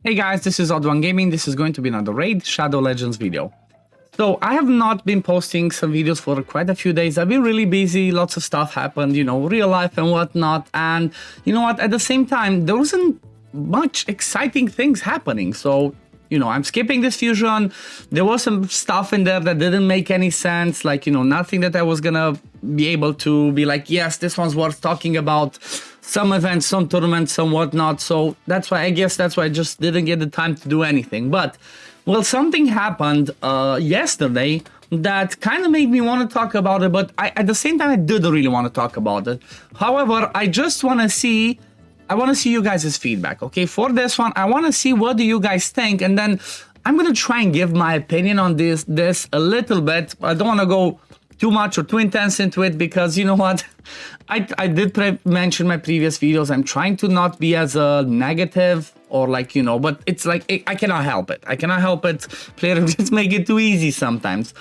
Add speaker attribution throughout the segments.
Speaker 1: Hey guys, this is OddOneGaming. This is going to be another Raid Shadow Legends video. So I have not been posting some videos for quite a few days. I've been really busy, lots of stuff happened, you know, real life and whatnot. And you know what, at the same time, there wasn't much exciting things happening. So, you know, I'm skipping this fusion. There was some stuff in there that didn't make any sense. Like, you know, nothing that I was gonna be able to be like, yes, this one's worth talking about. Some events, some tournaments, some whatnot. So that's why, I guess that's why I just didn't get the time to do anything. But, well, something happened yesterday that kind of made me want to talk about it. But at the same time, I didn't really want to talk about it. However, I just want to see... I want to see you guys' feedback, okay? For this one, I want to see what do you guys think, and then I'm going to try and give my opinion on this a little bit. I don't want to go too much or too intense into it because, you know what? I did mention in my previous videos, I'm trying to not be as negative or like, you know, but it's like, I cannot help it. I cannot help it. Players just make it too easy sometimes.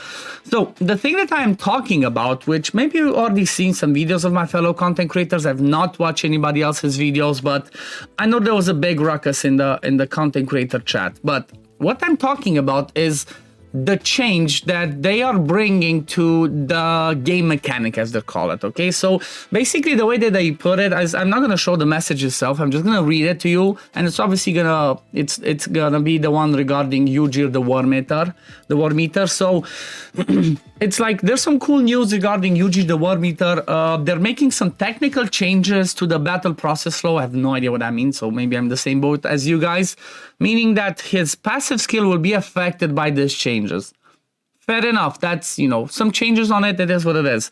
Speaker 1: So the thing that I'm talking about, which maybe you've already seen some videos of my fellow content creators. I've not watched anybody else's videos, but I know there was a big ruckus in the content creator chat. But what I'm talking about is the change that they are bringing to the game mechanic, as they call it, okay? So basically the way that they put it is, I'm not going to show the message itself, I'm just going to read it to you, and it's obviously gonna, it's gonna be the one regarding Ugir the Wyrmeater. So it's like, there's some cool news regarding Ugir the Wyrmeater. They're making some technical changes to the battle process flow. I have no idea what that means, so maybe I'm the same boat as you guys, meaning that his passive skill will be affected by these changes. Fair enough, that's, you know, some changes on it, it is what it is.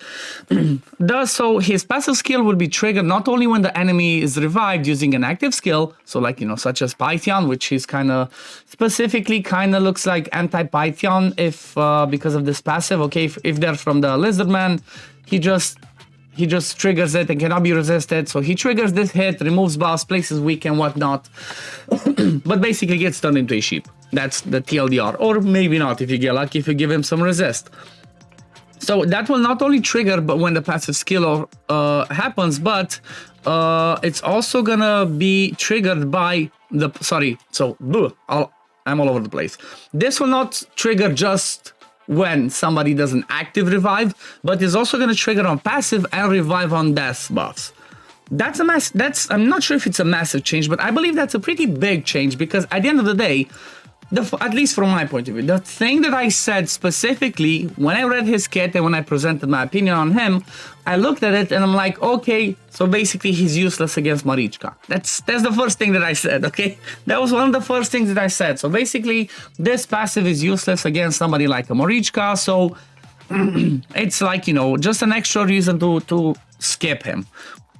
Speaker 1: So his passive skill will be triggered not only when the enemy is revived using an active skill, so like, you know, such as Python, which is kind of specifically kind of looks like anti-Python if because of this passive, okay? If they're from the Lizardman, he just triggers it and cannot be resisted. So he triggers this hit, removes buffs, places weak and whatnot, but basically gets turned into a sheep. That's the TLDR, or maybe not if you get lucky, if you give him some resist. So that will not only trigger but when the passive skill happens, but it's also gonna be triggered by the, I'm all over the place. This will not trigger just when somebody does an active revive, but is also going to trigger on passive and revive on death buffs. That's a I'm not sure if it's a massive change, but I believe that's a pretty big change because at the end of the day, at least from my point of view, the thing that I said specifically when I read his kit and when I presented my opinion on him, I looked at it and I'm like, okay, so basically he's useless against Marichka. That's the first thing that I said, okay? That was one of the first things that I said. So basically, this passive is useless against somebody like a Marichka, so it's like, you know, just an extra reason to skip him.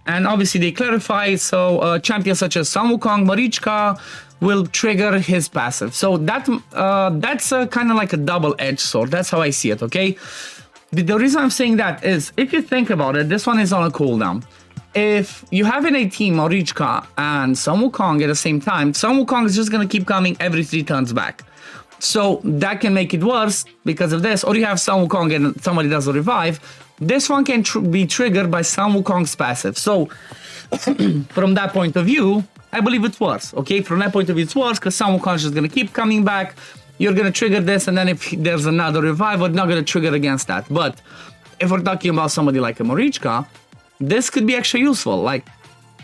Speaker 1: And obviously they clarify, so champions such as Sun Wukong, Marichka will trigger his passive. So that's kind of like a double-edged sword. That's how I see it, okay? The reason I'm saying that is, if you think about it, this one is on a cooldown. If you have in a team Marichka and Sun Wukong at the same time, Sun Wukong is just going to keep coming every 3 turns back. So that can make it worse because of this. Or you have Sun Wukong and somebody does a revive. This one can be triggered by Sun Wukong's passive. So from that point of view, I believe it's worse, okay? From that point of view, it's worse because Sun Wukong is just going to keep coming back. You're going to trigger this, and then if there's another revive, we're not going to trigger against that. But if we're talking about somebody like a Marichka, this could be actually useful. Like,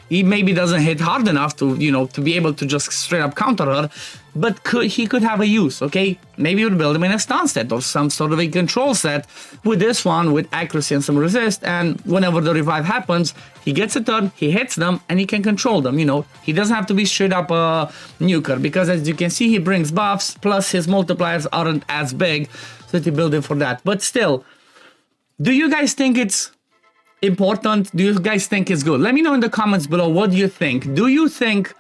Speaker 1: he maybe doesn't hit hard enough to, you know, to be able to just straight up counter her, but he could have a use, okay? Maybe you would build him in a stun set or some sort of a control set with this one with accuracy and some resist, and whenever the revive happens, he gets a turn, he hits them, and he can control them, you know? He doesn't have to be straight up a nuker, because as you can see, he brings buffs, plus his multipliers aren't as big, so you build him for that. But still, do you guys think it's important? Do you guys think it's good? Let me know in the comments below, what do you think? Do you think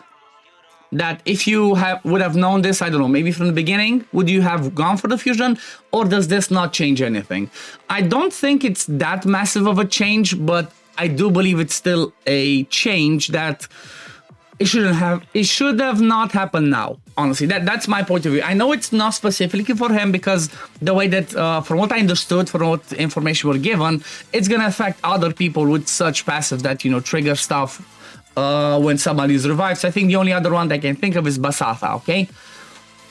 Speaker 1: that if you would have known this, I don't know, maybe from the beginning, would you have gone for the fusion, or does this not change anything? I don't think it's that massive of a change, but I do believe it's still a change that it should have not happened now. Honestly, that's my point of view. I know it's not specifically for him because the way that, from what I understood, from what information we're given, it's gonna affect other people with such passive that, you know, trigger stuff when somebody is revived. So I think the only other one that I can think of is Basatha, okay?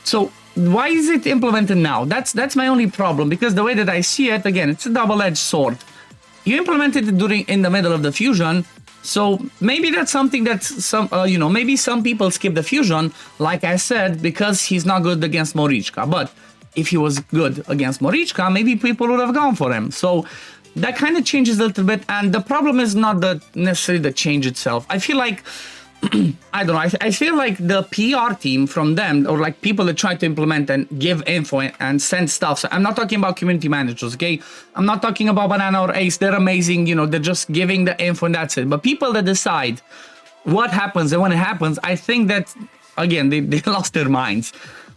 Speaker 1: So why is it implemented now? That's my only problem, because the way that I see it, again, it's a double-edged sword. You implemented it in the middle of the fusion, so maybe that's something that maybe some people skip the fusion, like I said, because he's not good against Morichka. But if he was good against Morichka, maybe people would have gone for him. So that kind of changes a little bit, and the problem is not necessarily the change itself. I feel like, I don't know, I feel like the PR team from them, or like people that try to implement and give info and send stuff. So I'm not talking about community managers, okay? I'm not talking about Banana or Ace. They're amazing, they're just giving the info and that's it. But people that decide what happens and when it happens, I think that, again, they lost their minds.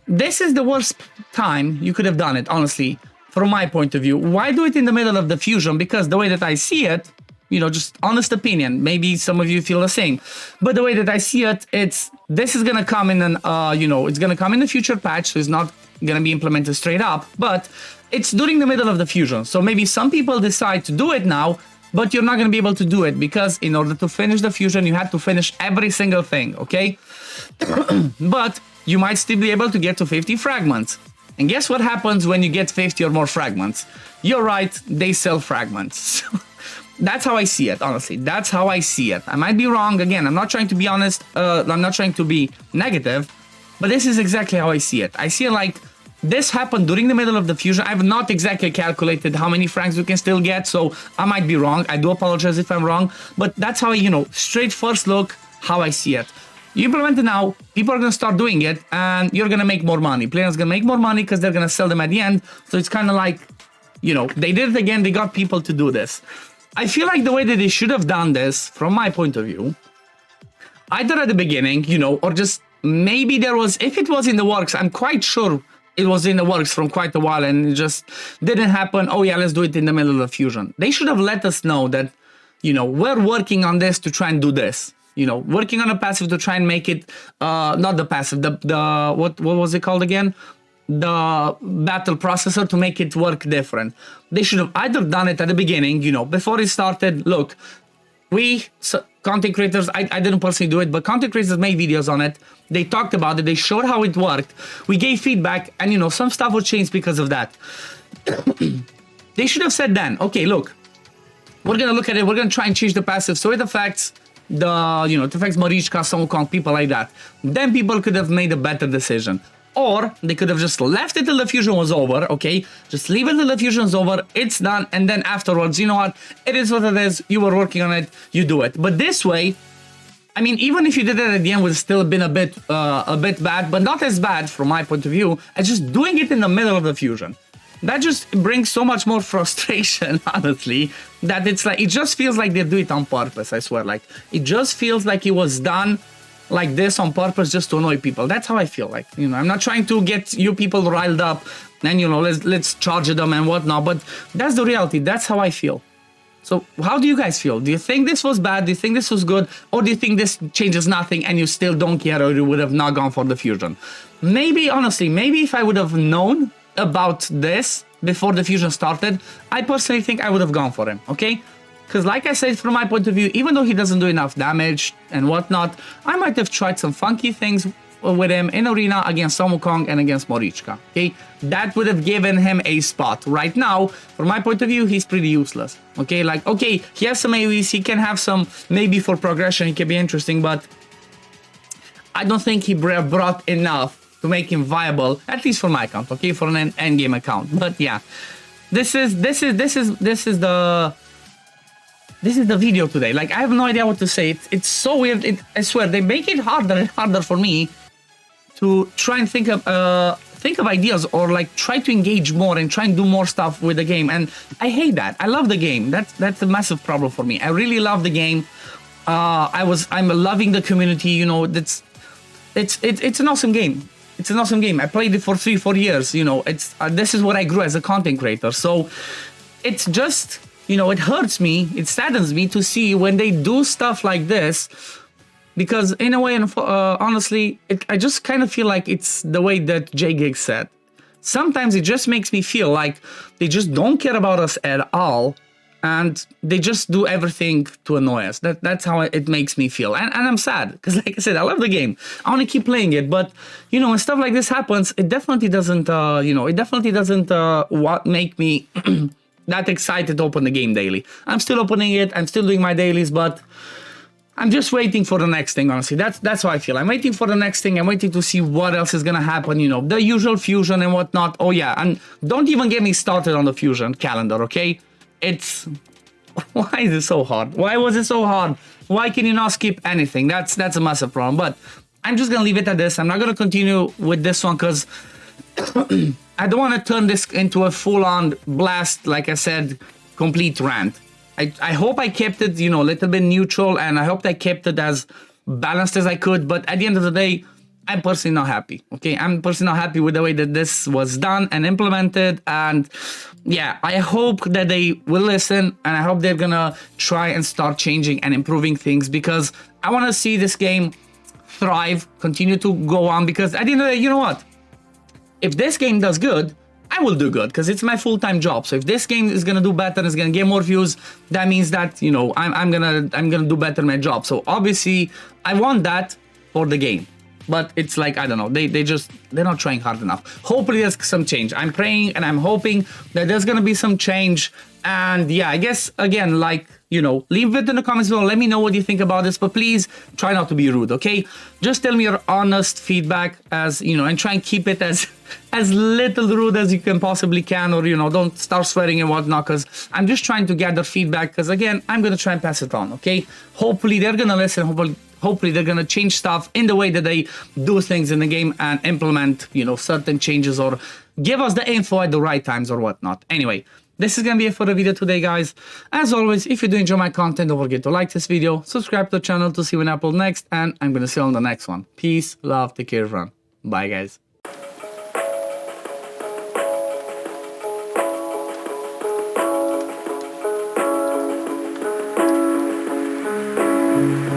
Speaker 1: This is the worst time you could have done it, honestly, from my point of view. Why do it in the middle of the fusion? Because the way that I see it, just honest opinion, maybe some of you feel the same, but the way that I see it, this is gonna come in it's gonna come in the future patch, so it's not gonna be implemented straight up, but it's during the middle of the fusion. So maybe some people decide to do it now, but you're not gonna be able to do it, because in order to finish the fusion, you had to finish every single thing, okay? But you might still be able to get to 50 fragments. And guess what happens when you get 50 or more fragments? You're right, they sell fragments. That's how I see it, honestly. That's how I see it. I might be wrong. Again, I'm not trying to be honest. I'm not trying to be negative, but this is exactly how I see it. I see it like this happened during the middle of the fusion. I've not exactly calculated how many frags we can still get, so I might be wrong. I do apologize if I'm wrong, but that's how straight first look, how I see it. You implement it now, people are going to start doing it, and you're going to make more money. Players going to make more money because they're going to sell them at the end. So it's kind of like, they did it again. They got people to do this. I feel like the way that they should have done this, from my point of view, either at the beginning, or just maybe if it was in the works, I'm quite sure it was in the works from quite a while and it just didn't happen. Oh yeah, let's do it in the middle of the fusion. They should have let us know that, we're working on this to try and do this. Working on a passive to try and make it, not the passive, what was it called again? The battle processor, to make it work different. They should have either done it at the beginning, before it started. Look, content creators, I didn't personally do it, but content creators made videos on it. They talked about it. They showed how it worked. We gave feedback, and some stuff would change because of that. They should have said then, okay, look, we're gonna look at it. We're gonna try and change the passive so it affects it affects Marichka, Sun Wukong, people like that. Then people could have made a better decision. Or they could have just left it till the fusion was over, okay? Just leave it till the fusion's over, it's done, and then afterwards, you know what? It is what it is, you were working on it, you do it. But this way, I mean, even if you did it at the end, would still have been a bit bad, but not as bad from my point of view as just doing it in the middle of the fusion. That just brings so much more frustration, honestly, that it's like, it just feels like they do it on purpose, I swear. Like, it just feels like it was done like this on purpose just to annoy people. That's how I feel like, I'm not trying to get you people riled up and, let's charge them and whatnot, but that's the reality. That's how I feel. So how do you guys feel? Do you think this was bad? Do you think this was good? Or do you think this changes nothing and you still don't care, or you would have not gone for the fusion? Maybe, honestly, maybe if I would have known about this before the fusion started, I personally think I would have gone for him, okay? Because like I said, from my point of view, even though he doesn't do enough damage and whatnot, I might have tried some funky things with him in Arena against Sun Wukong and against Morichka, okay? That would have given him a spot. Right now, from my point of view, he's pretty useless, okay? Like, okay, he has some AoEs, he can have some, maybe for progression, he can be interesting, but I don't think he brought enough to make him viable, at least for my account, okay? For an endgame account. But yeah, this is the video today. Like, I have no idea what to say. It's so weird. I swear, they make it harder and harder for me to try and think of ideas, or like try to engage more and try and do more stuff with the game. And I hate that. I love the game. That's a massive problem for me. I really love the game. I'm loving the community. It's an awesome game. It's an awesome game. I played it for 3-4 years. This is what I grew as a content creator. So it's just, it hurts me, it saddens me to see when they do stuff like this, because in a way, honestly, I just kind of feel like it's the way that J-Gig said. Sometimes it just makes me feel like they just don't care about us at all, and they just do everything to annoy us. That's how it makes me feel, and I'm sad because, like I said, I love the game. I want to keep playing it, but you know, when stuff like this happens, it definitely doesn't, make me that excited to open the game daily. I'm still opening it. I'm still doing my dailies, but I'm just waiting for the next thing, honestly. That's how I feel. I'm waiting for the next thing. I'm waiting to see what else is gonna happen, you know, the usual fusion and whatnot. Oh yeah, and don't even get me started on the fusion calendar, okay? It's... Why is it so hard? Why was it so hard? Why can you not skip anything? That's a massive problem. But I'm just gonna leave it at this. I'm not gonna continue with this one because I don't want to turn this into a full-on blast, like I said, complete rant. I hope I kept it, you know, a little bit neutral, and I hope I kept it as balanced as I could. But at the end of the day, I'm personally not happy, okay? I'm personally not happy with the way that this was done and implemented. And yeah, I hope that they will listen, and I hope they're gonna try and start changing and improving things, because I want to see this game thrive, continue to go on, because at the end of the day, you know what? If this game does good, I will do good, because it's my full-time job. So if this game is gonna do better, it's gonna get more views, that means that, you know, I'm gonna do better in my job. So obviously, I want that for the game. But it's like, I don't know, they're not trying hard enough. Hopefully there's some change. I'm praying and I'm hoping that there's gonna be some change. And yeah, I guess, again, like, you know, leave it in the comments below. Let me know what you think about this, but please try not to be rude, okay? Just tell me your honest feedback, as, you know, and try and keep it as little rude as you can possibly can, or, you know, don't start swearing and whatnot, because I'm just trying to gather feedback, because, again, I'm gonna try and pass it on, okay? Hopefully they're gonna listen. Hopefully they're gonna change stuff in the way that they do things in the game and implement, you know, certain changes, or give us the info at the right times or whatnot. Anyway, this is gonna be it for the video today, guys. As always, if you do enjoy my content, don't forget to like this video, subscribe to the channel to see when I upload next, and I'm gonna see you on the next one. Peace, love, take care, everyone. Bye, guys.